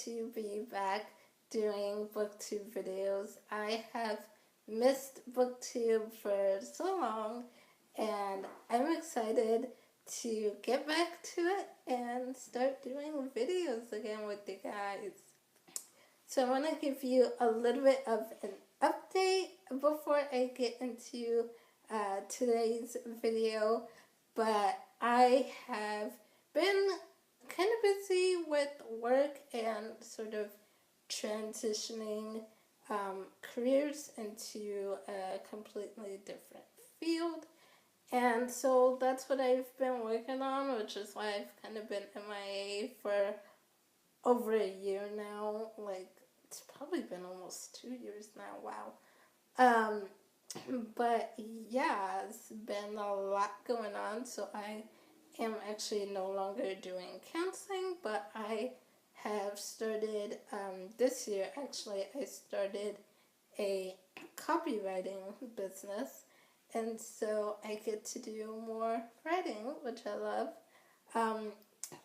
to be back doing booktube videos. I have missed booktube for so long, and I'm excited to get back to it and start doing videos again with you guys. So I want to give you a little bit of an update before I get into today's video, but I have been kind of busy with work and sort of transitioning careers into a completely different field. And so that's what I've been working on, which is why I've kind of been MIA for over a year now. Like, it's probably been almost 2 years now. Wow. But yeah, it's been a lot going on, so I am actually no longer doing counseling, but I have started, this year actually, I started a copywriting business, and so I get to do more writing, which I love.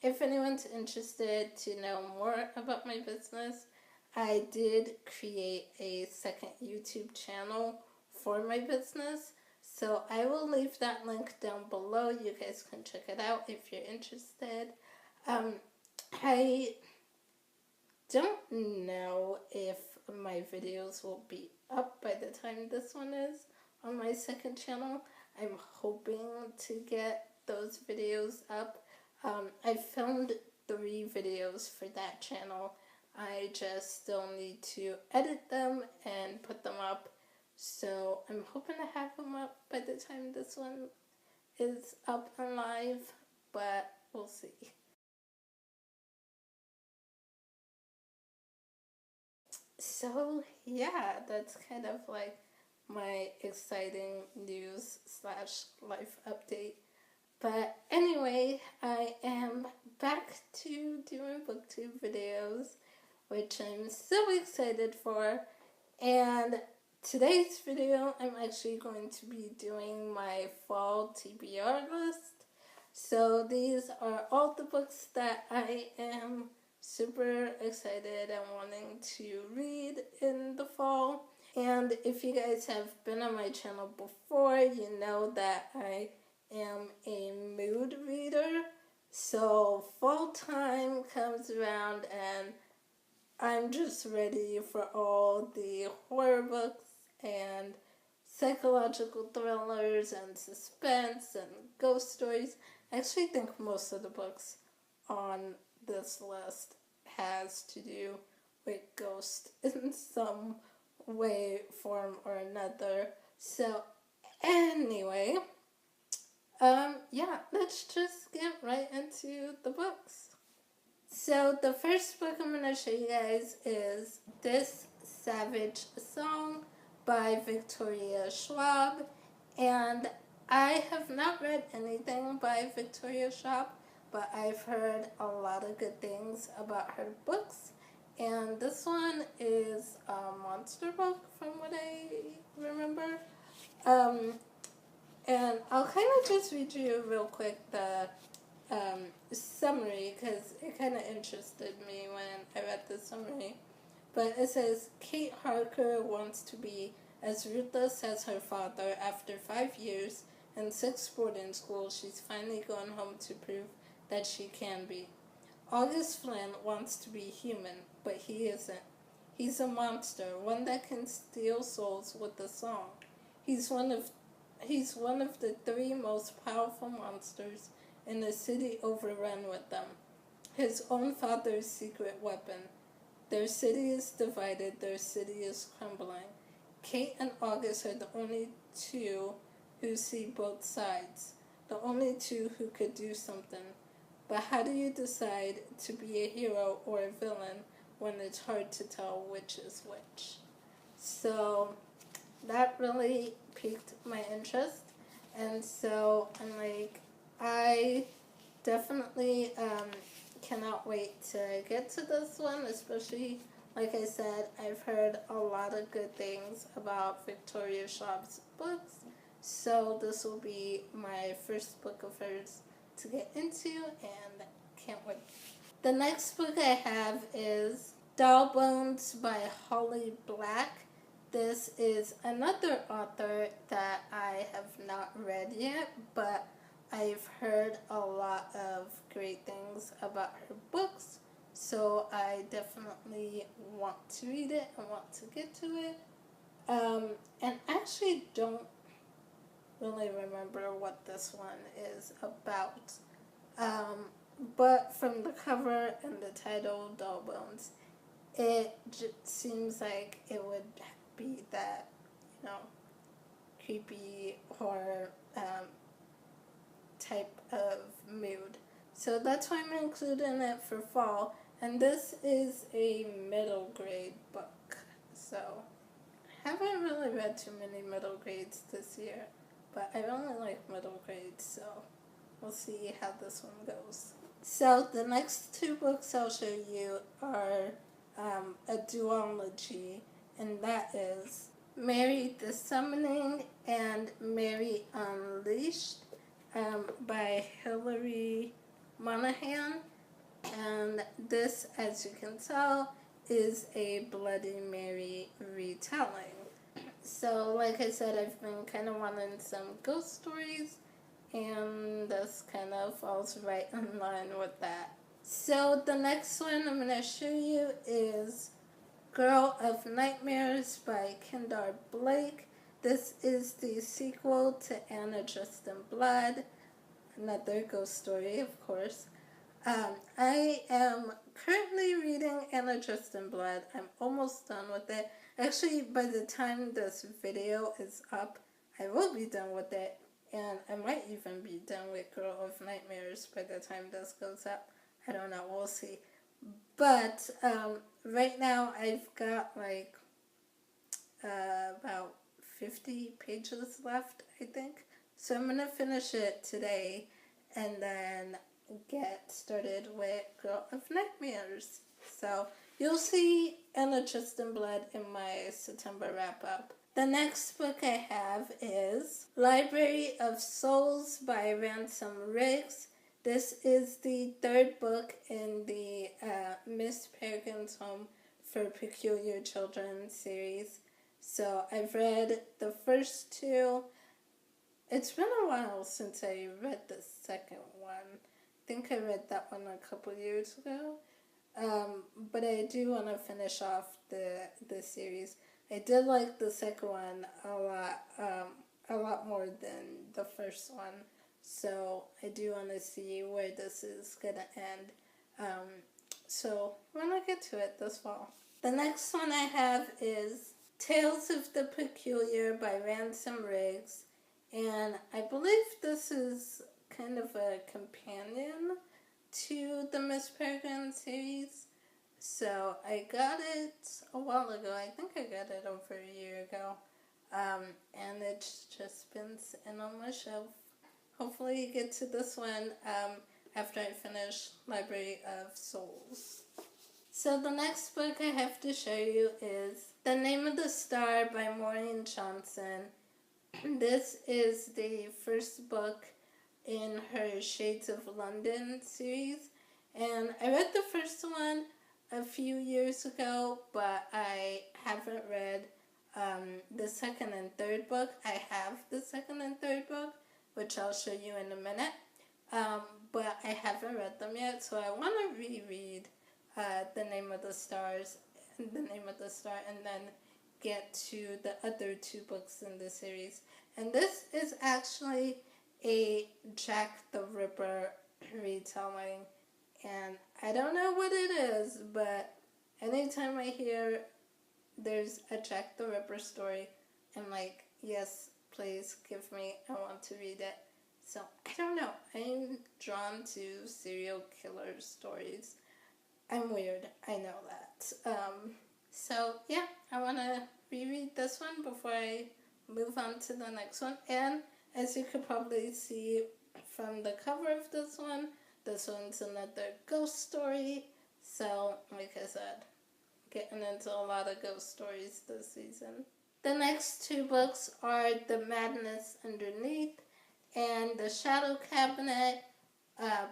If anyone's interested to know more about my business, I did create a second YouTube channel for my business, so I will leave that link down below. You guys can check it out if you're interested. I don't know if my videos will be up by the time this one is on my second channel. I'm hoping to get those videos up. I filmed 3 videos for that channel. I just still need to edit them and put them up. So I'm hoping to have them up by the time this one is up and live, but we'll see. So yeah, that's kind of like my exciting news / life update. But anyway, I am back to doing booktube videos, which I'm so excited for. And today's video, I'm actually going to be doing my fall TBR list. So these are all the books that I am super excited and wanting to read in the fall. And if you guys have been on my channel before, you know that I am a mood reader. So fall time comes around and I'm just ready for all the horror books and psychological thrillers and suspense and ghost stories. I actually think most of the books on this list has to do with ghosts in some way, form, or another. So anyway, yeah, let's just get right into the books. So the first book I'm going to show you guys is This Savage Song by Victoria Schwab. And I have not read anything by Victoria Schwab, but I've heard a lot of good things about her books. And this one is a monster book from what I remember. And I'll kind of just read you real quick the summary, because it kind of interested me when I read the summary. But it says, Kate Harker wants to be as ruthless as her father. After 5 years and 6 boarding schools, she's finally gone home to prove that she can be. August Flynn wants to be human, but he isn't. He's a monster, one that can steal souls with a song. He's one of the 3 most powerful monsters in a city overrun with them. His own father's secret weapon. Their city is divided, their city is crumbling. Kate and August are the only 2 who see both sides, the only 2 who could do something. But how do you decide to be a hero or a villain when it's hard to tell which is which? So that really piqued my interest, and so I'm like, I definitely cannot wait to get to this one, especially, like I said, I've heard a lot of good things about Victoria Schwab's books, so this will be my first book of hers to get into, and can't wait. The next book I have is Doll Bones by Holly Black. This is another author that I have not read yet, but I've heard a lot of great things about her books, so I definitely want to read it and want to get to it. And I actually don't really remember what this one is about. But from the cover and the title, Doll Bones, it seems like it would be that, creepy horror type of mood. So that's why I'm including it for fall. And this is a middle grade book. So I haven't really read too many middle grades this year, but I only like middle grades, so we'll see how this one goes. So the next two books I'll show you are a duology, and that is Mary the Summoning and Mary Unleashed by Hilary Monahan. And this, as you can tell, is a Bloody Mary retelling. So, like I said, I've been kind of wanting some ghost stories, and this kind of falls right in line with that. So, the next one I'm going to show you is Girl of Nightmares by Kendar Blake. This is the sequel to Anna Dressed in Blood, another ghost story, of course. I am currently reading Anna Dressed in Blood. I'm almost done with it. Actually, by the time this video is up, I will be done with it. And I might even be done with Girl of Nightmares by the time this goes up. I don't know. We'll see. But right now I've got like about 50 pages left, I think. So I'm going to finish it today and then get started with Girl of Nightmares. So you'll see Anna Dressed in Blood in my September wrap-up. The next book I have is Library of Souls by Ransom Riggs. This is the third book in the Miss Peregrine's Home for Peculiar Children series. So I've read the first two. It's been a while since I read the second one. I think I read that one a couple years ago. But I do want to finish off the series. I did like the second one a lot more than the first one. So I do want to see where this is going to end. So when I get to it this fall. The next one I have is Tales of the Peculiar by Ransom Riggs. And I believe this is kind of a companion to the Miss Peregrine series. So I got it a while ago. I think I got it over a year ago. And it's just been sitting on my shelf. Hopefully you get to this one after I finish Library of Souls. So the next book I have to show you is The Name of the Star by Maureen Johnson. This is the first book in her Shades of London series. And I read the first one a few years ago, but I haven't read the second and third book. I have the second and third book, which I'll show you in a minute. But I haven't read them yet, so I want to reread The Name of the Star, and then get to the other two books in the series. And this is actually a Jack the Ripper retelling. And I don't know what it is, but anytime I hear there's a Jack the Ripper story, I'm like, yes, please give me, I want to read it. So, I don't know. I'm drawn to serial killer stories. I'm weird. I know that. So, yeah, I want to reread this one before I move on to the next one. And as you could probably see from the cover of this one's another ghost story. So, like I said, getting into a lot of ghost stories this season. The next two books are The Madness Underneath and The Shadow Cabinet.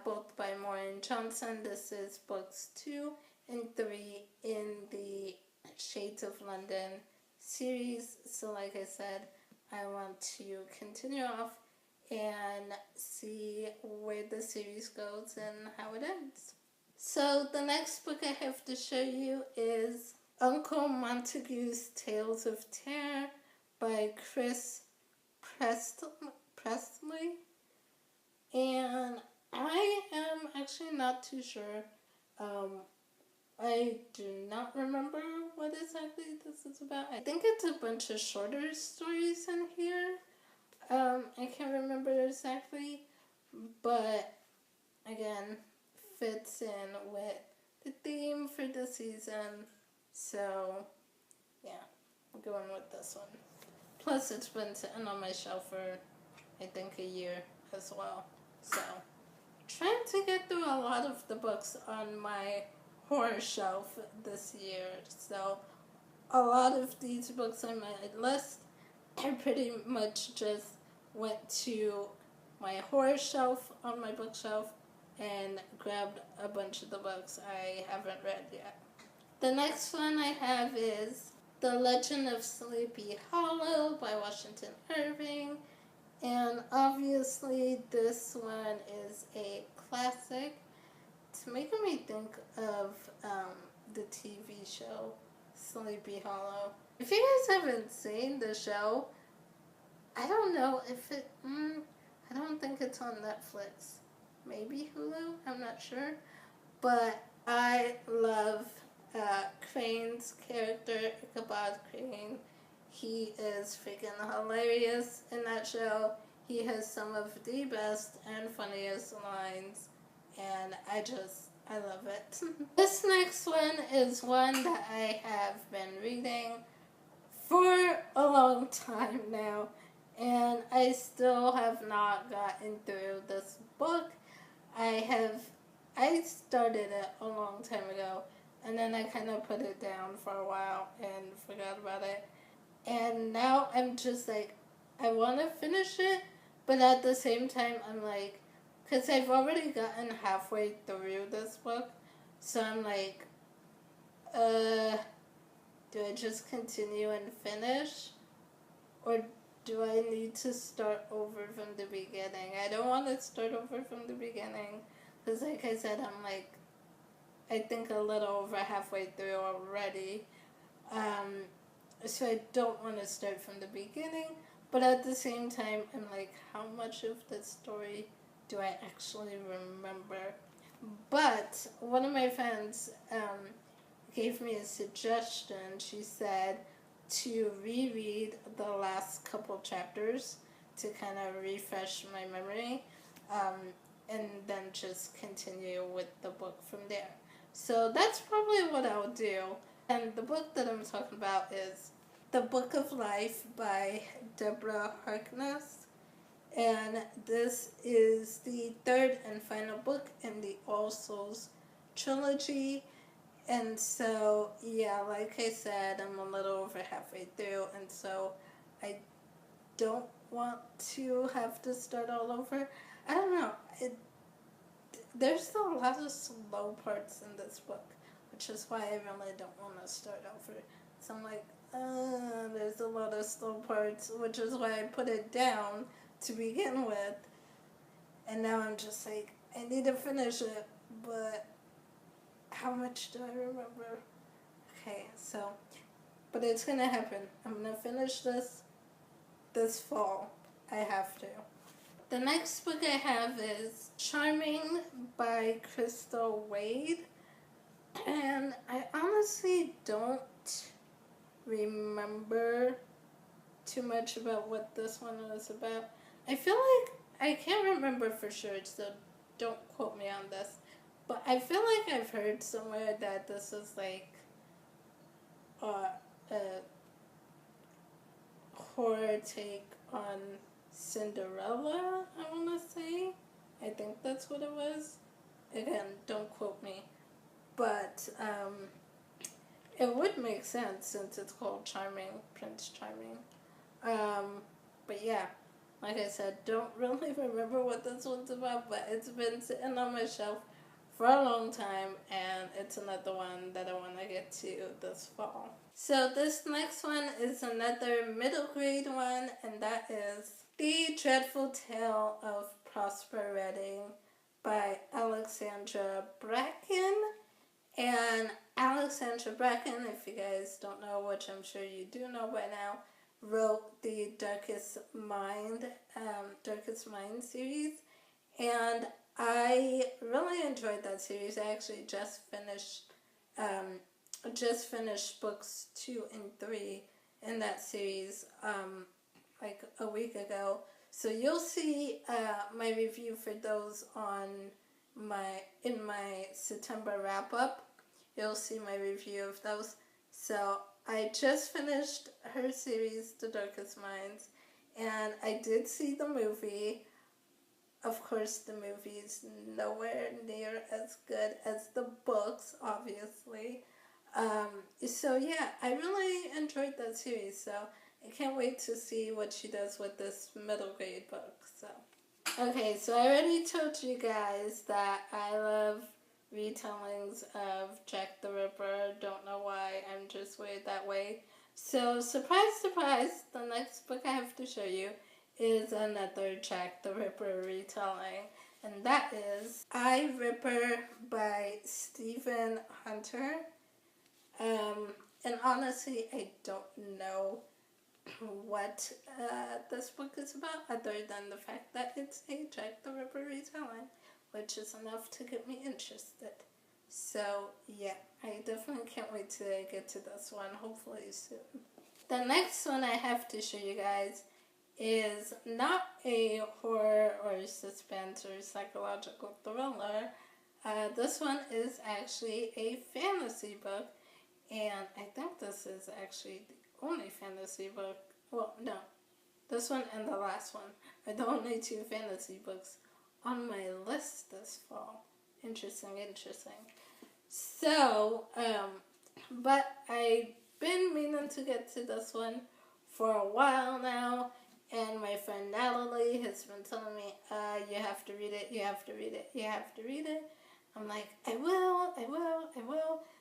both by Maureen Johnson. This is books 2 and 3 in the Shades of London series. So like I said, I want to continue off and see where the series goes and how it ends. So the next book I have to show you is Uncle Montague's Tales of Terror by Chris Presley. And I am actually not too sure. I do not remember what exactly this is about. I think it's a bunch of shorter stories in here. I can't remember exactly, but again, fits in with the theme for the season. So, yeah, I'm going with this one. Plus, it's been sitting on my shelf for, I think, a year as well. So, trying to get through a lot of the books on my horror shelf this year. So, a lot of these books on my list, I pretty much just went to my horror shelf on my bookshelf and grabbed a bunch of the books I haven't read yet. The next one I have is The Legend of Sleepy Hollow by Washington Irving. And obviously this one is a classic. It's making me think of the TV show Sleepy Hollow. If you guys haven't seen the show, I don't know if it, I don't think it's on Netflix. Maybe Hulu, I'm not sure. But I love Crane's character, Ichabod Crane. He is freaking hilarious in that show. He has some of the best and funniest lines, and I love it. This next one is one that I have been reading for a long time now, and I still have not gotten through this book. I started it a long time ago, and then I kind of put it down for a while and forgot about it. And now I'm just like, I want to finish it, but at the same time, I'm like, because I've already gotten halfway through this book, so I'm like, do I just continue and finish? Or do I need to start over from the beginning? I don't want to start over from the beginning, because like I said, I'm like, I think a little over halfway through already. So I don't want to start from the beginning, but at the same time, I'm like, how much of the story do I actually remember? But one of my friends gave me a suggestion. She said to reread the last couple chapters to kind of refresh my memory, and then just continue with the book from there. So that's probably what I'll do. And the book that I'm talking about is The Book of Life by Deborah Harkness. And this is the third and final book in the All Souls trilogy. And so, yeah, like I said, I'm a little over halfway through, and so I don't want to have to start all over. I don't know. There's a lot of slow parts in this book, which is why I really don't want to start over. So I'm like, there's a lot of slow parts, which is why I put it down to begin with. And now I'm just like, I need to finish it, but how much do I remember? Okay, so, but it's going to happen. I'm going to finish this fall. I have to. The next book I have is Charming by Crystal Wade. And I honestly don't remember too much about what this one was about. I feel like I can't remember for sure, so don't quote me on this. But I feel like I've heard somewhere that this is like a horror take on Cinderella, I want to say. I think that's what it was. Again, don't quote me. But it would make sense since it's called Charming, Prince Charming. But yeah, Like I said, don't really remember what this one's about, but it's been sitting on my shelf for a long time, and it's another one that I want to get to this fall. So this next one is another middle grade one, and that is The Dreadful Tale of Prosper Redding by Alexandra Bracken. And Alexandra Bracken, if you guys don't know, which I'm sure you do know by now, wrote the Darkest Mind series, and I really enjoyed that series. I actually just finished books 2 and 3 in that series like a week ago. So you'll see my review for those in my September wrap up. You'll see my review of those. So I just finished her series, The Darkest Minds, and I did see the movie. Of course, the movie is nowhere near as good as the books, obviously. So yeah, I really enjoyed that series. So I can't wait to see what she does with this middle grade book. So okay, so I already told you guys that I love retellings of Jack the Ripper. Don't know why, I'm just weird that way. So surprise, surprise, the next book I have to show you is another Jack the Ripper retelling, and that is I, Ripper by Stephen Hunter. And honestly, I don't know what this book is about, other than the fact that it's a Jack the Ripper retelling, which is enough to get me interested. So yeah, I definitely can't wait to get to this one, hopefully soon. The next one I have to show you guys is not a horror or suspense or psychological thriller. This one is actually a fantasy book, and I think this is actually the only fantasy book. Well, no, this one and the last one are the only 2 fantasy books on my list this fall. Interesting. So, but I've been meaning to get to this one for a while now, and my friend Natalie has been telling me, you have to read it, you have to read it, you have to read it. I'm like, I will,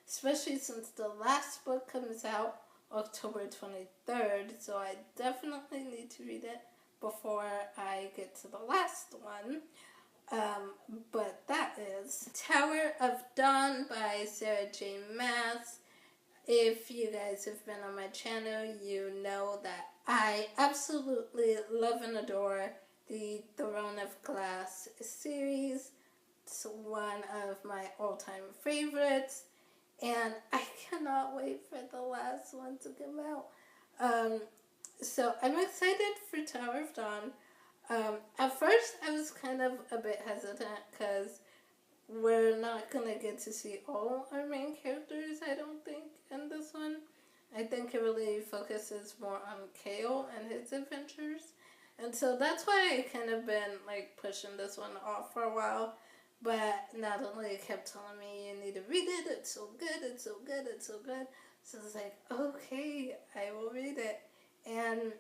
especially since the last book comes out October 23rd, so I definitely need to read it before I get to the last one. But that is Tower of Dawn by Sarah J. Maas. If you guys have been on my channel, you know that I absolutely love and adore the Throne of Glass series. It's one of my all-time favorites, and I cannot wait for the last one to come out. So I'm excited for Tower of Dawn. At first, I was kind of a bit hesitant because we're not going to get to see all our main characters, I don't think, in this one. I think it really focuses more on Kale and his adventures. And so that's why I kind of been like pushing this one off for a while. But Natalie kept telling me, you need to read it, it's so good, it's so good, it's so good. So I was like, okay, I will read it. And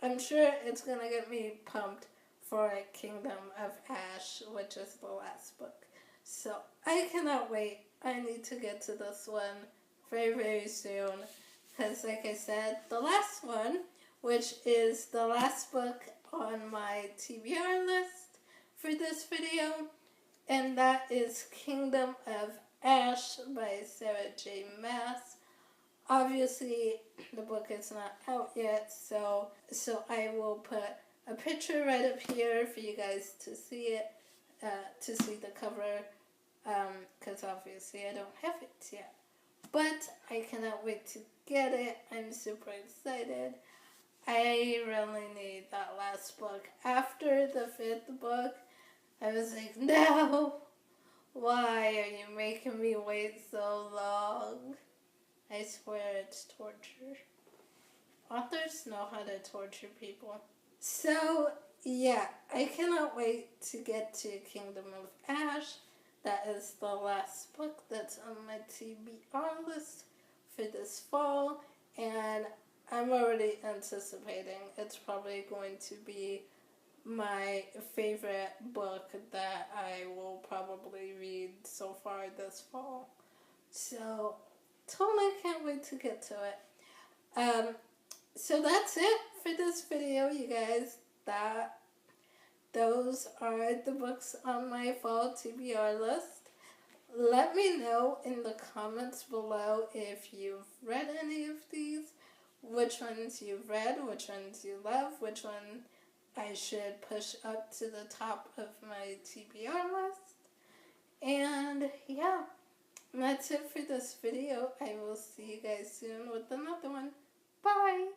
I'm sure it's going to get me pumped for Kingdom of Ash, which is the last book. So I cannot wait. I need to get to this one very, very soon. Because like I said, the last one, which is the last book on my TBR list for this video, and that is Kingdom of Ash by Sarah J. Maas. Obviously, the book is not out yet, so I will put a picture right up here for you guys to see it, to see the cover, because obviously I don't have it yet. But I cannot wait to get it. I'm super excited. I really need that last book. After the 5th book, I was like, no, why are you making me wait so long? I swear it's torture. Authors know how to torture people. So, yeah, I cannot wait to get to Kingdom of Ash. That is the last book that's on my TBR list for this fall. And I'm already anticipating it's probably going to be my favorite book that I will probably read so far this fall. So, totally can't wait to get to it. So that's it for this video, you guys. Those are the books on my fall TBR list. Let me know in the comments below if you've read any of these, which ones you've read, which ones you love, which one I should push up to the top of my TBR list. And yeah, that's it for this video. I will see you guys soon with another one. Bye!